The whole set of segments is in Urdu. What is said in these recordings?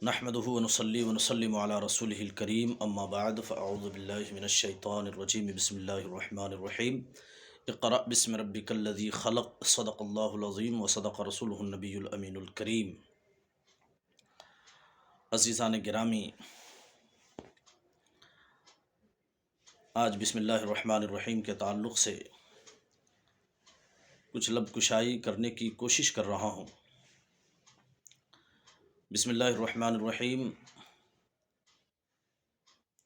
نحمده ونصلي ونسلم على رسوله الكريم اما بعد فاعوذ بالله من الشيطان الرجيم بسم الله الرحمن الرحيم اقرأ باسم ربك الذي خلق صدق الله العظيم وصدق رسوله النبي الامين الكريم۔ عزیزان گرامی، آج بسم اللہ الرحمن الرحیم کے تعلق سے کچھ لب کشائی کرنے کی کوشش کر رہا ہوں۔ بسم اللہ الرحمن الرحیم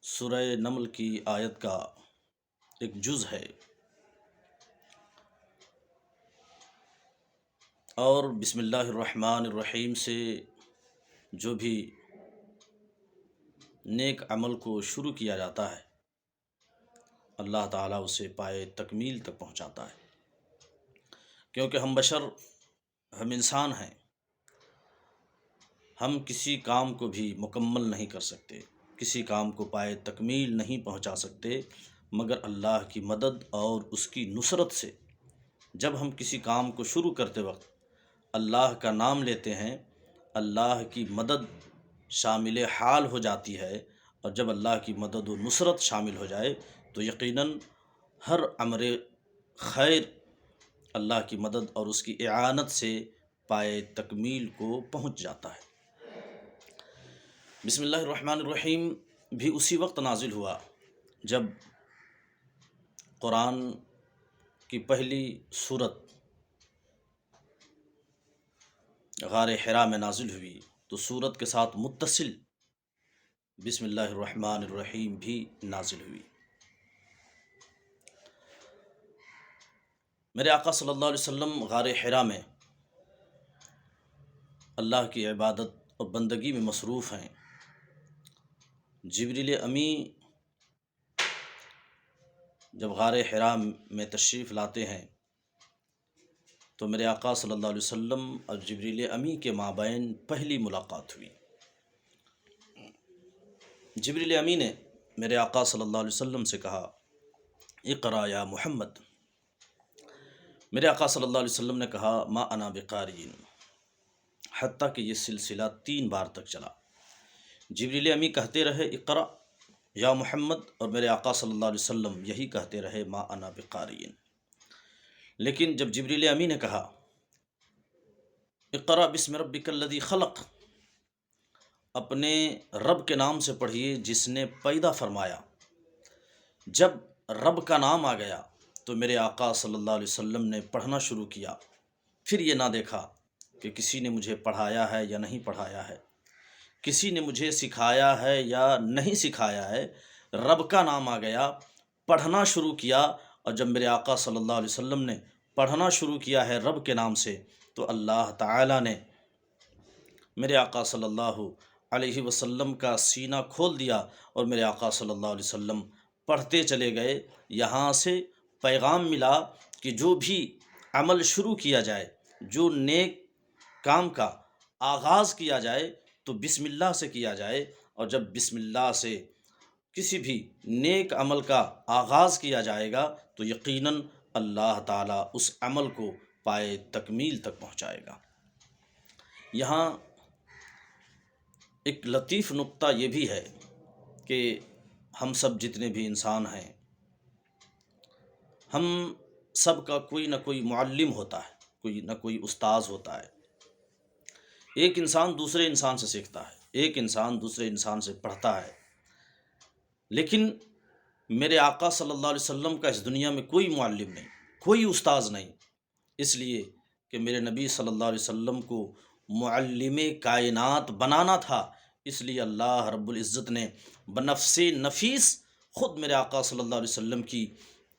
سورہ نمل کی آیت کا ایک جز ہے، اور بسم اللہ الرحمن الرحیم سے جو بھی نیک عمل کو شروع کیا جاتا ہے اللہ تعالیٰ اسے پائے تکمیل تک پہنچاتا ہے، کیونکہ ہم بشر، ہم انسان ہیں، ہم کسی کام کو بھی مکمل نہیں کر سکتے، کسی کام کو پائے تکمیل نہیں پہنچا سکتے مگر اللہ کی مدد اور اس کی نصرت سے۔ جب ہم کسی کام کو شروع کرتے وقت اللہ کا نام لیتے ہیں، اللہ کی مدد شامل حال ہو جاتی ہے، اور جب اللہ کی مدد و نصرت شامل ہو جائے تو یقیناً ہر امر خیر اللہ کی مدد اور اس کی اعانت سے پائے تکمیل کو پہنچ جاتا ہے۔ بسم اللہ الرحمن الرحیم بھی اسی وقت نازل ہوا جب قرآن کی پہلی سورت غار حرا میں نازل ہوئی، تو سورت کے ساتھ متصل بسم اللہ الرحمن الرحیم بھی نازل ہوئی۔ میرے آقا صلی اللہ علیہ وسلم غار حرا میں اللہ کی عبادت اور بندگی میں مصروف ہیں۔ جبریل امی جب غار حرا میں تشریف لاتے ہیں تو میرے آقا صلی اللہ علیہ وسلم اور جبریل امی کے مابین پہلی ملاقات ہوئی۔ جبریل امی نے میرے آقا صلی اللہ علیہ وسلم سے کہا، اقرا یا محمد۔ میرے آقا صلی اللہ علیہ وسلم نے کہا، ما انا بقارئ، حتیٰ کہ یہ سلسلہ 3 بار تک چلا۔ جبریل امی کہتے رہے اقرا یا محمد، اور میرے آقا صلی اللہ علیہ وسلم یہی کہتے رہے ما انا بقارئ۔ لیکن جب جبریل امی نے کہا اقرا بسم ربک الذی خلق، اپنے رب کے نام سے پڑھیے جس نے پیدا فرمایا، جب رب کا نام آ گیا تو میرے آقا صلی اللہ علیہ وسلم نے پڑھنا شروع کیا۔ پھر یہ نہ دیکھا کہ کسی نے مجھے پڑھایا ہے یا نہیں پڑھایا ہے، کسی نے مجھے سکھایا ہے یا نہیں سکھایا ہے، رب کا نام آ گیا، پڑھنا شروع کیا، اور جب میرے آقا صلی اللہ علیہ وسلم نے پڑھنا شروع کیا ہے رب کے نام سے تو اللہ تعالیٰ نے میرے آقا صلی اللہ علیہ وسلم کا سینہ کھول دیا، اور میرے آقا صلی اللہ علیہ وسلم پڑھتے چلے گئے۔ یہاں سے پیغام ملا کہ جو بھی عمل شروع کیا جائے، جو نیک کام کا آغاز کیا جائے تو بسم اللہ سے کیا جائے، اور جب بسم اللہ سے کسی بھی نیک عمل کا آغاز کیا جائے گا تو یقیناً اللہ تعالیٰ اس عمل کو پائے تکمیل تک پہنچائے گا۔ یہاں ایک لطیف نقطہ یہ بھی ہے کہ ہم سب جتنے بھی انسان ہیں، ہم سب کا کوئی نہ کوئی معلم ہوتا ہے، کوئی نہ کوئی استاذ ہوتا ہے۔ ایک انسان دوسرے انسان سے سیکھتا ہے، ایک انسان دوسرے انسان سے پڑھتا ہے، لیکن میرے آقا صلی اللہ علیہ وسلم کا اس دنیا میں کوئی معلم نہیں، کوئی استاذ نہیں، اس لیے کہ میرے نبی صلی اللہ علیہ وسلم کو معلم کائنات بنانا تھا، اس لیے اللہ رب العزت نے بنفس نفیس خود میرے آقا صلی اللہ علیہ وسلم کی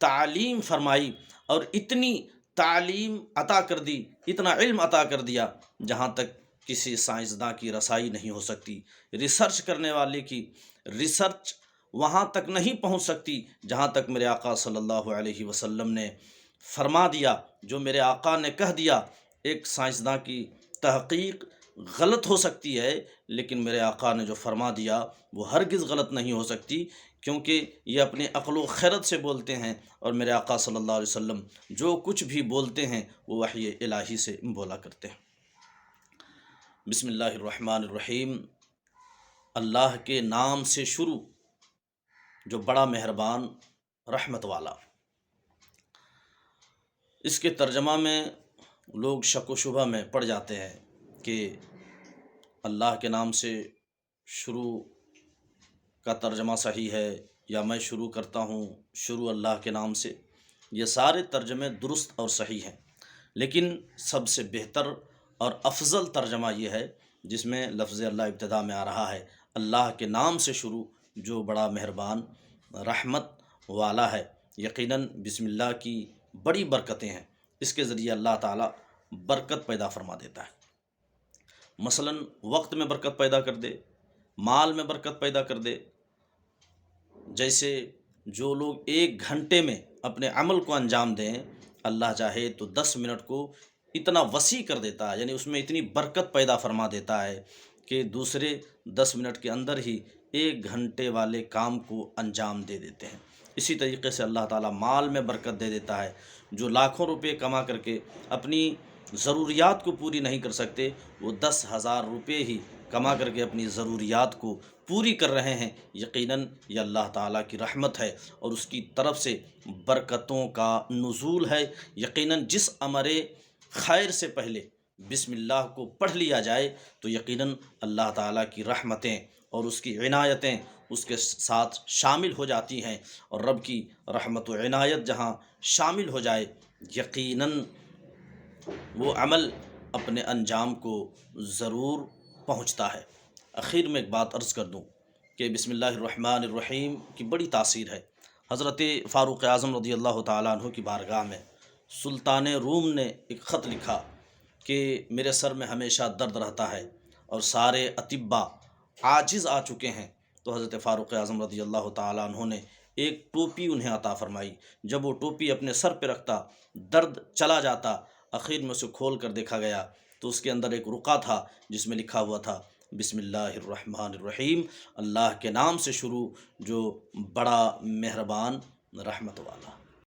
تعلیم فرمائی، اور اتنی تعلیم عطا کر دی، اتنا علم عطا کر دیا جہاں تک کسی سائنسداں کی رسائی نہیں ہو سکتی، ریسرچ کرنے والے کی ریسرچ وہاں تک نہیں پہنچ سکتی جہاں تک میرے آقا صلی اللہ علیہ وسلم نے فرما دیا۔ جو میرے آقا نے کہہ دیا، ایک سائنسداں کی تحقیق غلط ہو سکتی ہے، لیکن میرے آقا نے جو فرما دیا وہ ہرگز غلط نہیں ہو سکتی، کیونکہ یہ اپنے عقل و خیرت سے بولتے ہیں، اور میرے آقا صلی اللہ علیہ وسلم جو کچھ بھی بولتے ہیں وہ وحی الہی سے بولا کرتے ہیں۔ بسم اللہ الرحمن الرحیم اللہ کے نام سے شروع جو بڑا مہربان رحمت والا۔ اس کے ترجمہ میں لوگ شک و شبہ میں پڑ جاتے ہیں کہ اللہ کے نام سے شروع کا ترجمہ صحیح ہے یا میں شروع کرتا ہوں شروع اللہ کے نام سے۔ یہ سارے ترجمے درست اور صحیح ہیں، لیکن سب سے بہتر اور افضل ترجمہ یہ ہے جس میں لفظ اللہ ابتدا میں آ رہا ہے، اللہ کے نام سے شروع جو بڑا مہربان رحمت والا ہے۔ یقیناً بسم اللہ کی بڑی برکتیں ہیں، اس کے ذریعے اللہ تعالیٰ برکت پیدا فرما دیتا ہے۔ مثلاً وقت میں برکت پیدا کر دے، مال میں برکت پیدا کر دے۔ جیسے جو لوگ 1 گھنٹے میں اپنے عمل کو انجام دیں، اللہ چاہے تو 10 منٹ کو اتنا وسیع کر دیتا ہے، یعنی اس میں اتنی برکت پیدا فرما دیتا ہے کہ دوسرے 10 منٹ کے اندر ہی 1 گھنٹے والے کام کو انجام دے دیتے ہیں۔ اسی طریقے سے اللہ تعالیٰ مال میں برکت دے دیتا ہے۔ جو لاکھوں روپے کما کر کے اپنی ضروریات کو پوری نہیں کر سکتے، وہ 10,000 روپے ہی کما کر کے اپنی ضروریات کو پوری کر رہے ہیں۔ یقیناً یہ اللہ تعالیٰ کی رحمت ہے اور اس کی طرف سے برکتوں کا نزول ہے۔ یقیناً جس امر خیر سے پہلے بسم اللہ کو پڑھ لیا جائے تو یقیناً اللہ تعالیٰ کی رحمتیں اور اس کی عنایتیں اس کے ساتھ شامل ہو جاتی ہیں، اور رب کی رحمت و عنایت جہاں شامل ہو جائے یقیناً وہ عمل اپنے انجام کو ضرور پہنچتا ہے۔ آخر میں ایک بات عرض کر دوں کہ بسم اللہ الرحمن الرحیم کی بڑی تاثیر ہے۔ حضرت فاروق اعظم رضی اللہ تعالیٰ عنہ کی بارگاہ میں سلطان روم نے ایک خط لکھا کہ میرے سر میں ہمیشہ درد رہتا ہے اور سارے اطباء عاجز آ چکے ہیں۔ تو حضرت فاروق اعظم رضی اللہ تعالیٰ عنہ نے ایک ٹوپی انہیں عطا فرمائی۔ جب وہ ٹوپی اپنے سر پہ رکھتا درد چلا جاتا۔ آخر میں اسے کھول کر دیکھا گیا تو اس کے اندر ایک رقعہ تھا جس میں لکھا ہوا تھا بسم اللہ الرحمن الرحیم، اللہ کے نام سے شروع جو بڑا مہربان رحمت والا۔